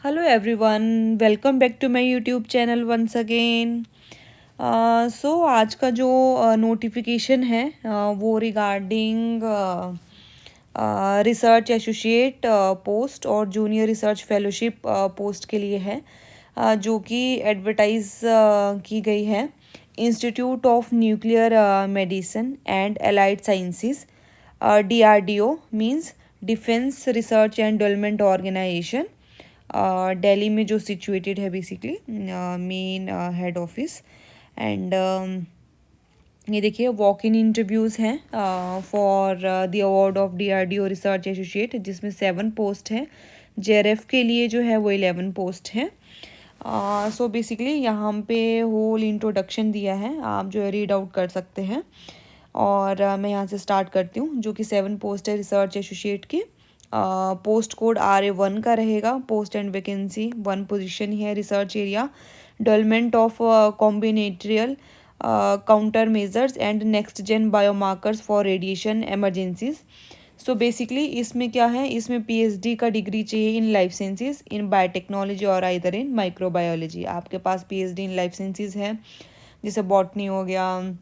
Hello everyone, welcome back to my YouTube channel once again. So आज का जो notification है वो रिगार्डिंग रिसर्च एसोसिएट पोस्ट और जूनियर रिसर्च फेलोशिप पोस्ट के लिए है, जो कि एडवर्टाइज की गई है। Institute of nuclear medicine and allied sciences, DRDO means defence research and development organisation, Delhi में जो सिचुएटेड है basically main head office. And ये देखिए वॉक इन इंटरव्यूज़ हैं for the award of DRDO research associate, जिसमें 7 पोस्ट हैं। JRF के लिए जो है वो 11 पोस्ट हैं। सो बेसिकली यहाँ पे होल इंट्रोडक्शन दिया है, आप जो है रीड आउट कर सकते हैं। और मैं यहाँ से स्टार्ट करती हूँ, जो कि 7 पोस्ट है रिसर्च एसोसिएट की। पोस्ट कोड RA1 का रहेगा। पोस्ट एंड वैकेंसी 1 पोजीशन ही है। Research area development of combinatorial countermeasures and next gen biomarkers for radiation emergencies. So basically इसमें क्या है, इसमें PhD का डिग्री चाहिए in life sciences, in biotechnology और आइदर इन माइक्रोबायोलॉजी। आपके पास PhD इन लाइफ साइंसेज है, जैसे बॉटनी हो गया,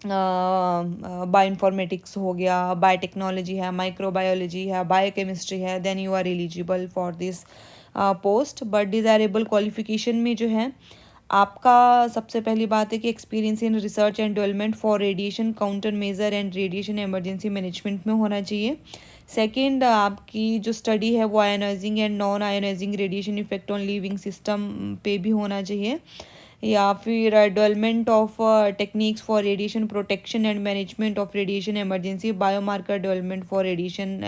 बायोइन्फॉर्मेटिक्स हो गया, बायोटेक्नोलॉजी है, माइक्रोबायोलॉजी है, बायोकेमिस्ट्री है, then you are eligible for this post. But desirable qualification में जो है आपका सबसे पहली बात है कि experience in research and development for radiation countermeasure and radiation emergency management में होना चाहिए। सेकेंड, आपकी जो स्टडी है वो ionising and non ionising radiation effect on living system पे भी होना चाहिए। या फिर development of techniques for radiation protection and management of radiation emergency, biomarker development for radiation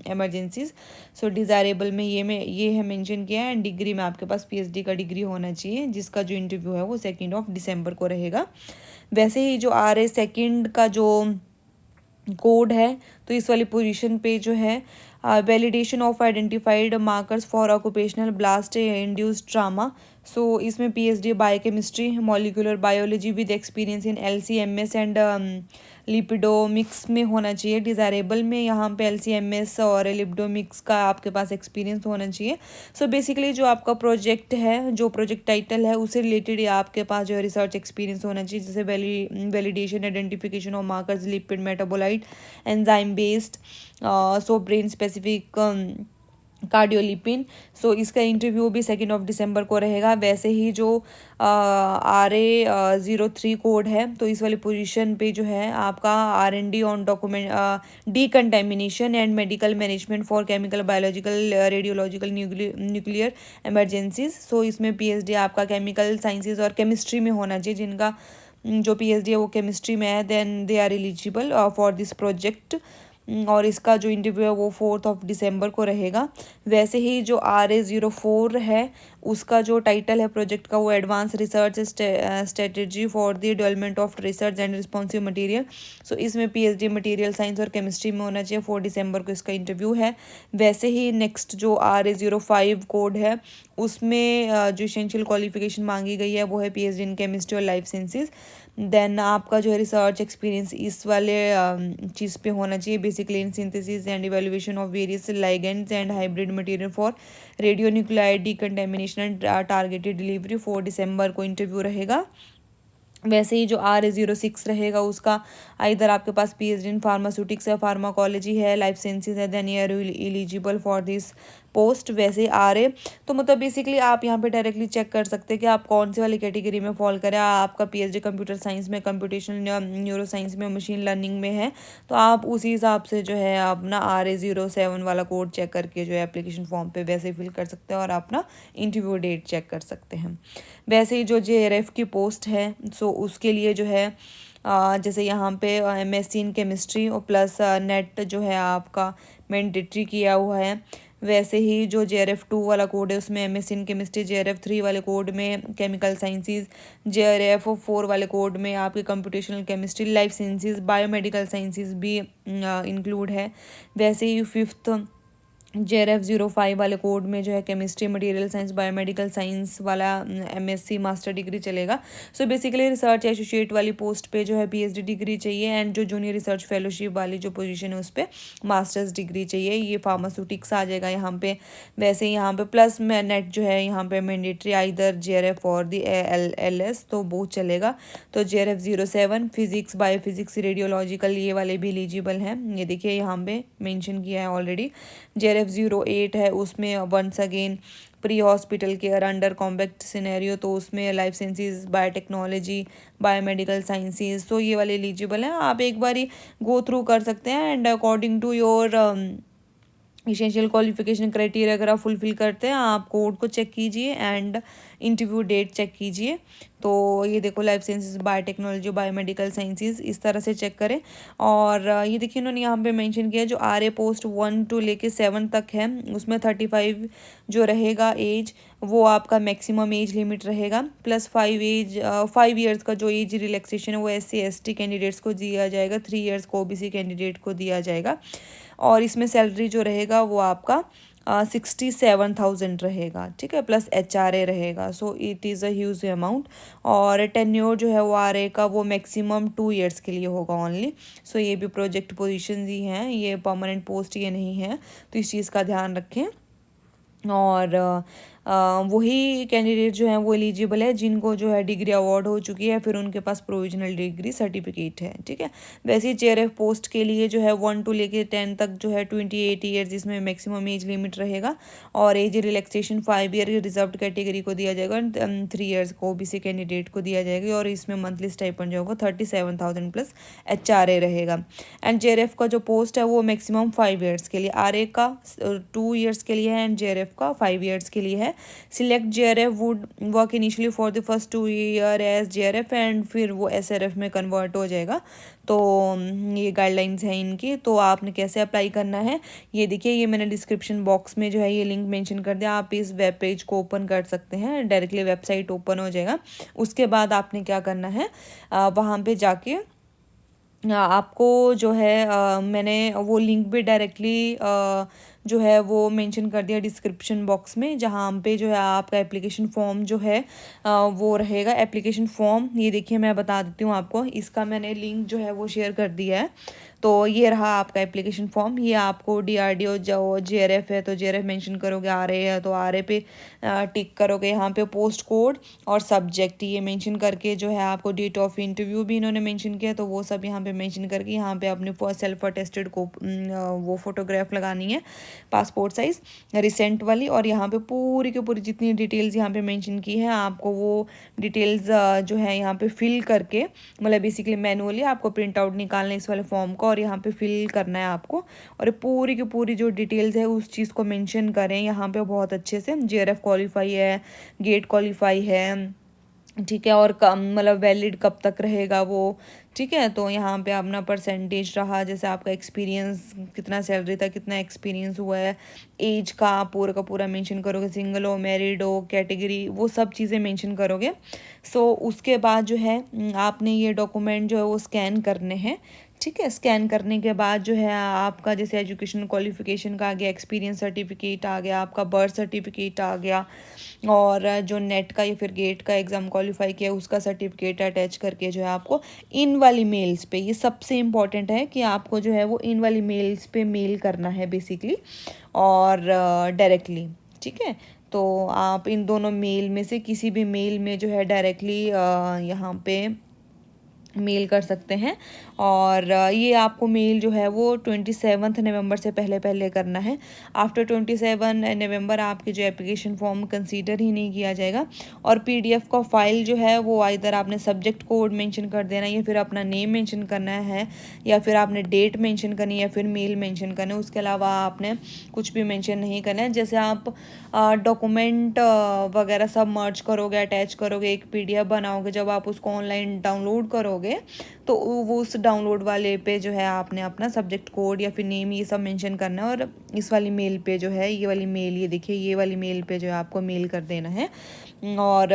emergencies. So desirable में ये है मेंशन किया है। एंड डिग्री में आपके पास PhD का डिग्री होना चाहिए, जिसका जो इंटरव्यू है वो 2 दिसंबर को रहेगा। वैसे ही जो RA2 का जो कोड है, तो इस वाली पोजीशन पे जो है validation of identified markers for occupational blast induced trauma. So इसमें PhD biochemistry molecular biology with experience in LC-MS and lipidomics में होना चाहिए। डिज़ायरेबल में यहाँ पे LC-MS और लिपिडोमिक्स का आपके पास एक्सपीरियंस होना चाहिए। सो बेसिकली जो आपका प्रोजेक्ट है, जो प्रोजेक्ट टाइटल है, उससे रिलेटेड आपके पास जो है रिसर्च एक्सपीरियंस होना चाहिए, जैसे validation identification of markers lipid metabolite enzyme based, so brain specific cardiolipin. So इसका इंटरव्यू भी 2 दिसंबर को रहेगा। वैसे ही जो RA03 कोड है, तो इस वाली पोजीशन पे जो है आपका R&D on document decontamination and medical management for chemical biological radiological nuclear emergencies. So इसमें PhD आपका केमिकल साइंसेज और केमिस्ट्री में होना चाहिए। जिनका जो PhD है वो केमिस्ट्री में है, then they are eligible for this project. और इसका जो इंटरव्यू है वो 4 दिसंबर को रहेगा। वैसे ही जो RA04 है, उसका जो टाइटल है प्रोजेक्ट का वो advance research strategy for the development of research and responsive material. So इसमें PhD मटेरियल साइंस और केमिस्ट्री में होना चाहिए। 4 दिसंबर को इसका इंटरव्यू है। वैसे ही नेक्स्ट जो RA05 कोड है, उसमें जो इसेंशियल क्वालिफिकेशन मांगी गई है वो है PhD इन केमिस्ट्री और लाइफ साइंसेज। देन आपका जो है रिसर्च एक्सपीरियंस इस वाले चीज़ पे होना चाहिए, basically in synthesis and evaluation of various ligands and hybrid material for radio nuclide डिकंटेमिनेशन and targeted delivery. 4 दिसंबर को इंटरव्यू रहेगा। वैसे ही जो RA06 रहेगा, उसका इधर आपके पास PhD इन फार्मास्यूटिक्स है, फार्माकोलॉजी है, लाइफ साइंसेज है, then you are eligible for this post. वैसे RA, तो मतलब बेसिकली आप यहाँ पे डायरेक्टली चेक कर सकते हैं कि आप कौन सी वाली कैटेगरी में फॉल करें। आपका PhD कंप्यूटर साइंस में, कंप्यूटेशनल न्यूरो साइंस में, मशीन लर्निंग में है, तो आप उसी हिसाब से जो है अपना RA07 वाला कोड चेक करके जो है एप्लीकेशन फॉर्म पे वैसे फिल कर सकते हैं और अपना इंटरव्यू डेट चेक कर सकते हैं। वैसे ही जो JRF की पोस्ट है, सो उसके लिए जो है जैसे यहाँ पे MSc इन केमिस्ट्री और प्लस नेट जो है आपका मैंडेटरी किया हुआ है। वैसे ही जो JRF2 वाला कोड है, उसमें MSc इन केमिस्ट्री, JRF3 वाले कोड में केमिकल साइंसेज, JRF4 वाले कोड में आपकी computational chemistry, life sciences, biomedical sciences भी इंक्लूड है। वैसे ही 5th JRF 05 वाले कोड में जो है chemistry, material science, biomedical science वाला MSc मास्टर डिग्री चलेगा। सो बेसिकली रिसर्च एसोसिएट वाली पोस्ट पे जो है PhD डिग्री चाहिए, एंड जो जूनियर रिसर्च फेलोशिप वाली जो पोजीशन है उस पर मास्टर्स डिग्री चाहिए। ये फार्मास्यूटिक्स आ जाएगा यहाँ पे। वैसे यहाँ पे प्लस में नेट जो है यहाँ पे मैंडेटरी आइदर JRF और दी LS, तो वो चलेगा। तो JRF 07 फिजिक्स, बायोफिजिक्स, रेडियोलॉजिकल, ये वाले भी एलिजिबल हैं। ये देखिए यहाँ पे मेंशन किया है ऑलरेडी। JRF 08 है, उसमें once again pre hospital care under compact scenario, तो उसमें life sciences, biotechnology, biomedical sciences, तो ये वाले एलिजिबल हैं। आप एक बार गो थ्रू कर सकते हैं, and according to your essential qualification criteria अगर आप फुलफिल करते हैं, आप कोड को चेक कीजिए एंड इंटरव्यू डेट चेक कीजिए। तो ये देखो life sciences, biotechnology, biomedical sciences, इस तरह से चेक करें। और ये देखिए इन्होंने यहाँ पे मेंशन किया जो RA पोस्ट 1 to लेके 7 तक है, उसमें 35 जो रहेगा एज, वो आपका मैक्सिमम एज लिमिट रहेगा, प्लस 5 ईयर्स का जो एज रिलैक्सेशन है वो SC/ST कैंडिडेट्स को दिया जाएगा, 3 ईयर्स को OBC कैंडिडेट को दिया जाएगा। और इसमें सैलरी जो रहेगा वो आपका 67,000 रहेगा, ठीक है, प्लस HRA रहेगा। So it is a huge amount. और टेन्योर जो है वो RA का वो मैक्सिमम 2 ईयर्स के लिए होगा ओनली। सो ये भी प्रोजेक्ट पोजीशन ही हैं, ये परमानेंट पोस्ट ये नहीं है, तो इस चीज़ का ध्यान रखें। और वही कैंडिडेट जो हैं वो एलिजिबल है जिनको जो है डिग्री अवार्ड हो चुकी है, फिर उनके पास प्रोविजनल डिग्री सर्टिफिकेट है, ठीक है। वैसे ही JRF पोस्ट के लिए जो है 1 to लेके 10 तक जो है 28 ईयर्स, जिसमें मैक्सिमम एज लिमिट रहेगा, और age relaxation 5 year reserved category को दिया जाएगा, 3 ईयर्स को OBC कैंडिडेट को दिया जाएगा। और इसमें मंथली स्टाइपेंड जो होगा 37,000 प्लस HRA रहेगा। एंड JRF का जो पोस्ट है वो मैक्सिमम 5 ईयर्स के लिए, RA का 2 ईयर्स के लिए है, एंड JRF का 5 ईयर्स के लिए है। Select JRF would work initially for the first 2 year as JRF, and फिर वो SRF में कन्वर्ट हो जाएगा। तो ये गाइडलाइंस हैं इनकी। तो आपने कैसे अप्लाई करना है ये देखिए, ये मैंने डिस्क्रिप्शन बॉक्स में जो है ये लिंक मेंशन कर दिया, आप इस वेब पेज को ओपन कर सकते हैं, डायरेक्टली वेबसाइट ओपन हो जाएगा। उसके बाद आपने क्या करना है, वहाँ पे जाके आपको जो है मैंने वो लिंक भी डायरेक्टली जो है वो मेंशन कर दिया डिस्क्रिप्शन बॉक्स में, जहाँ पे जो है आपका एप्लीकेशन फॉर्म जो है वो रहेगा। एप्लीकेशन फॉर्म ये देखिए मैं बता देती हूँ आपको, इसका मैंने लिंक जो है वो शेयर कर दिया है। तो ये रहा आपका एप्लीकेशन फॉर्म। ये आपको DRDO जो JRF है तो JRF मेंशन करोगे, RA है तो RA पे टिक करोगे, यहाँ पे पोस्ट कोड और सब्जेक्ट ये मेंशन करके जो है आपको डेट ऑफ इंटरव्यू भी इन्होंने मेंशन किया, तो वो सब यहाँ पे मेंशन करके यहाँ पे अपने सेल्फ अटेस्टेड को वो फोटोग्राफ लगानी है, पासपोर्ट साइज रिसेंट वाली। और यहाँ पे पूरी की पूरी जितनी डिटेल्स यहाँ पे मेंशन की है, आपको वो डिटेल्स जो है यहाँ पे फिल करके, मतलब बेसिकली मैनुअली आपको प्रिंट आउट निकालना है इस वाले फॉर्म को, और यहाँ पे फिल करना है आपको। और ये पूरी की पूरी जो डिटेल्स है उस चीज़ को मेंशन करें यहाँ पे बहुत अच्छे से। JRF क्वालिफाई है, गेट क्वालिफाई है, ठीक है, और कम मतलब वैलिड कब तक रहेगा वो, ठीक है। तो यहाँ पे अपना परसेंटेज रहा, जैसे आपका एक्सपीरियंस कितना सैलरी था, कितना एक्सपीरियंस हुआ है, एज का पूरा मेंशन करोगे, सिंगल हो, मैरिड हो, कैटेगरी, वो सब चीज़ें मेंशन करोगे। सो उसके बाद जो है आपने ये डॉक्यूमेंट जो है वो स्कैन करने हैं, ठीक है। स्कैन करने के बाद जो है आपका जैसे एजुकेशन क्वालिफिकेशन का आ गया, एक्सपीरियंस सर्टिफिकेट आ गया, आपका बर्थ सर्टिफिकेट आ गया, और जो नेट का या फिर गेट का एग्ज़ाम क्वालिफाई किया उसका सर्टिफिकेट अटैच करके जो है आपको इन वाली मेल्स पे, ये सबसे इम्पॉर्टेंट है कि आपको जो है वो इन वाली मेल्स पे मेल करना है बेसिकली, और डायरेक्टली, ठीक है। तो आप इन दोनों मेल में से किसी भी मेल में जो है डायरेक्टली यहाँ पे मेल कर सकते हैं। और ये आपको मेल जो है वो 27 नवंबर से पहले करना है। आफ्टर 27 नवंबर आपके जो एप्लीकेशन फॉर्म कंसीडर ही नहीं किया जाएगा। और PDF का फाइल जो है वो इधर आपने सब्जेक्ट कोड मेंशन कर देना है, या फिर अपना नेम मेंशन करना है, या फिर आपने डेट मेंशन करनी है, या फिर मेल मेंशन करना है। उसके अलावा आपने कुछ भी मेंशन नहीं करना है। जैसे आप डॉक्यूमेंट वगैरह सब मर्ज करोगे, अटैच करोगे, एक PDF बनाओगे, जब आप उसको ऑनलाइन डाउनलोड करोगे तो वो उस डाउनलोड वाले पे जो है आपने अपना सब्जेक्ट कोड या फिर नेम ये सब मेंशन करना है, और इस वाली मेल पे जो है ये वाली मेल, ये देखिए ये वाली मेल पे जो है आपको मेल कर देना है। और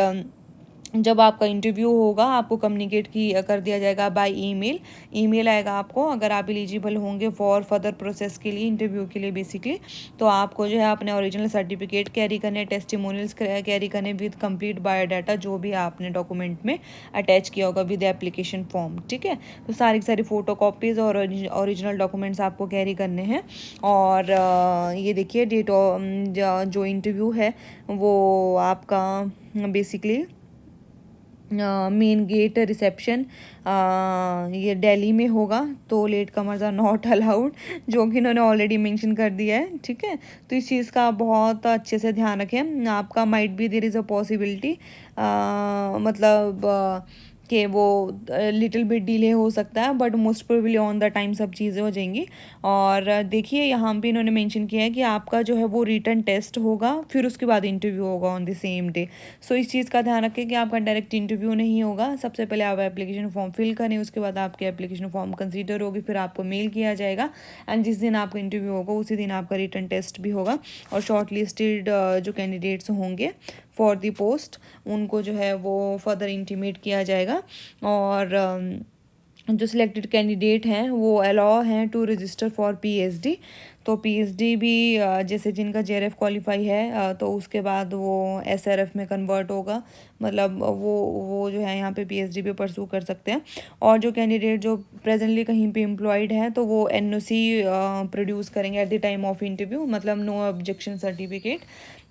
जब आपका इंटरव्यू होगा आपको कम्युनिकेट कर दिया जाएगा बाय ईमेल। ईमेल आएगा आपको, अगर आप एलिजिबल होंगे फॉर फर्दर प्रोसेस के लिए, इंटरव्यू के लिए बेसिकली, तो आपको जो है अपने ओरिजिनल सर्टिफिकेट कैरी करने, टेस्टिमोनियल्स कैरी करने विद कंप्लीट बायोडाटा, जो भी आपने डॉक्यूमेंट में अटैच किया होगा विद एप्लीकेशन फॉर्म। ठीक है, तो सारी की सारी फ़ोटो कॉपीज़ और ओरिजिनल डॉक्यूमेंट्स आपको कैरी करने हैं। और ये देखिए डेट जो इंटरव्यू है वो आपका बेसिकली मेन गेट रिसेप्शन ये दिल्ली में होगा, तो latecomers are not allowed, जो कि इन्होंने ऑलरेडी मेंशन कर दिया है। ठीक है, तो इस चीज़ का बहुत अच्छे से ध्यान रखें। आपका might be there is a possibility, मतलब कि वो लिटिल बिट डिले हो सकता है, but most probably on the time सब चीज़ें हो जाएंगी। और देखिए यहाँ पे इन्होंने मेंशन किया है कि आपका जो है वो रिटन टेस्ट होगा, फिर उसके बाद इंटरव्यू होगा ऑन द सेम डे। सो इस चीज़ का ध्यान रखें कि आपका डायरेक्ट इंटरव्यू नहीं होगा। सबसे पहले आप एप्लीकेशन फॉर्म फिल करें, उसके बाद आपकी एप्लीकेशन फॉर्म कंसीडर होगी, फिर आपको मेल किया जाएगा, एंड जिस दिन आपका इंटरव्यू होगा उसी दिन आपका रिटन टेस्ट भी होगा। और शॉर्ट लिस्टेड जो कैंडिडेट्स होंगे फॉर द पोस्ट, उनको जो है वो फर्दर इंटीमेट किया जाएगा। और जो सिलेक्टेड कैंडिडेट हैं वो अलाउ हैं टू रजिस्टर फॉर पीएचडी। तो पीएचडी भी जैसे जिनका जेआरएफ क्वालिफाई है तो उसके बाद वो एसआरएफ में कन्वर्ट होगा, मतलब वो जो है यहाँ पे पीएचडी पे परसू कर सकते हैं। और जो कैंडिडेट जो प्रेजेंटली कहीं पे एम्प्लॉयड हैं तो वो एनओसी प्रोड्यूस करेंगे at the time of interview, मतलब no objection certificate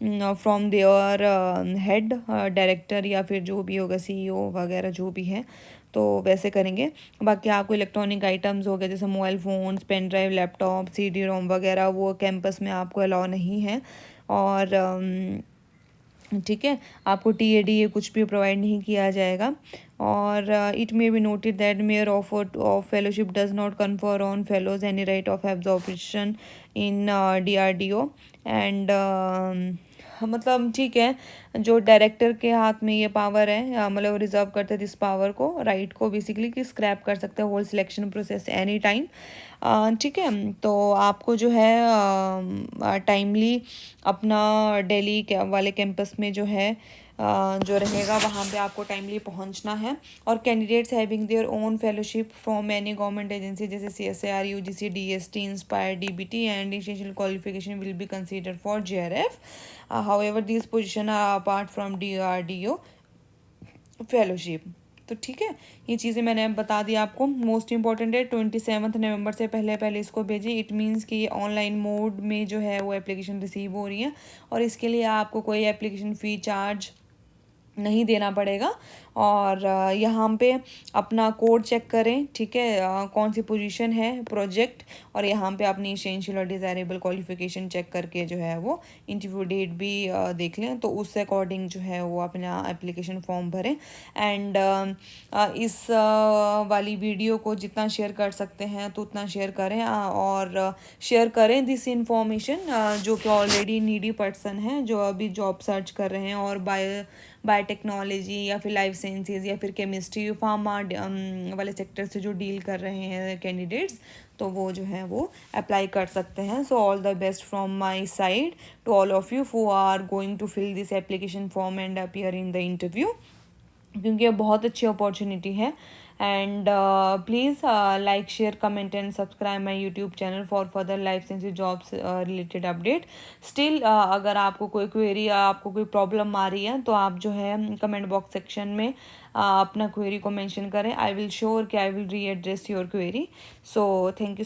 from their head director या फिर जो भी होगा सीईओ वगैरह जो भी है, तो वैसे करेंगे। बाकी आपको इलेक्ट्रॉनिक आइटम्स हो गए जैसे mobile phones, pen drive, laptop, CD ROM वगैरह वो कैंपस में आपको अलाउ नहीं है। और ठीक है, आपको टीएडी ये कुछ भी प्रोवाइड नहीं किया जाएगा। और it may be noted that mayor of fellowship does not confer on fellows any right of absorption in DRDO and मतलब ठीक है, जो डायरेक्टर के हाथ में ये पावर है, मतलब रिजर्व करते हैं इस पावर को, राइट को बेसिकली, कि स्क्रैप कर सकते हैं whole selection process any time. ठीक है, तो आपको जो है टाइमली अपना दिल्ली वाले कैंपस में जो है जो रहेगा वहाँ पे आपको टाइमली पहुँचना है। और candidates having their own fellowship from any government agency जैसे CSR, UGC, DST, INSPIRE, DBT and essential qualification will be considered for JRF. However these position are apart from DRDO fellowship. तो ठीक है, ये चीज़ें मैंने बता दी आपको। मोस्ट इंपॉर्टेंट है 27 नवंबर से पहले पहले इसको भेजें। इट मीन्स कि ये ऑनलाइन मोड में जो है वो एप्लीकेशन रिसीव हो रही है, और इसके लिए आपको कोई एप्लीकेशन फ़ी चार्ज नहीं देना पड़ेगा। और यहाँ पे अपना कोड चेक करें, ठीक है, कौन सी पोजीशन है प्रोजेक्ट, और यहाँ पे अपनी इसेंशियल और डिज़ायरेबल क्वालिफिकेशन चेक करके जो है वो इंटरव्यू डेट भी देख लें, तो उससे अकॉर्डिंग जो है वो अपना एप्लीकेशन फॉर्म भरें। एंड इस वाली वीडियो को जितना शेयर कर सकते हैं तो उतना शेयर करें, और शेयर करें दिस इंफॉर्मेशन जो कि ऑलरेडी नीडी पर्सन हैं, जो अभी जॉब सर्च कर रहे हैं, और बायोटेक्नोलॉजी या फिर लाइफ साइंसेज या फिर केमिस्ट्री, फार्मा वाले सेक्टर से जो डील कर रहे हैं कैंडिडेट्स, तो वो जो है वो अप्लाई कर सकते हैं। So all the best from my side to all of you who are going to fill this application form and appear in the interview, क्योंकि ये बहुत अच्छी अपॉर्चुनिटी है। And please like, share, comment and subscribe my YouTube channel for further life sciences jobs related update. Still अगर आपको कोई query या आपको कोई प्रॉब्लम आ रही है तो आप जो है कमेंट बॉक्स सेक्शन में अपना क्वेरी को मेंशन करें। आई विल श्योर कि आई विल री address your query. So thank you.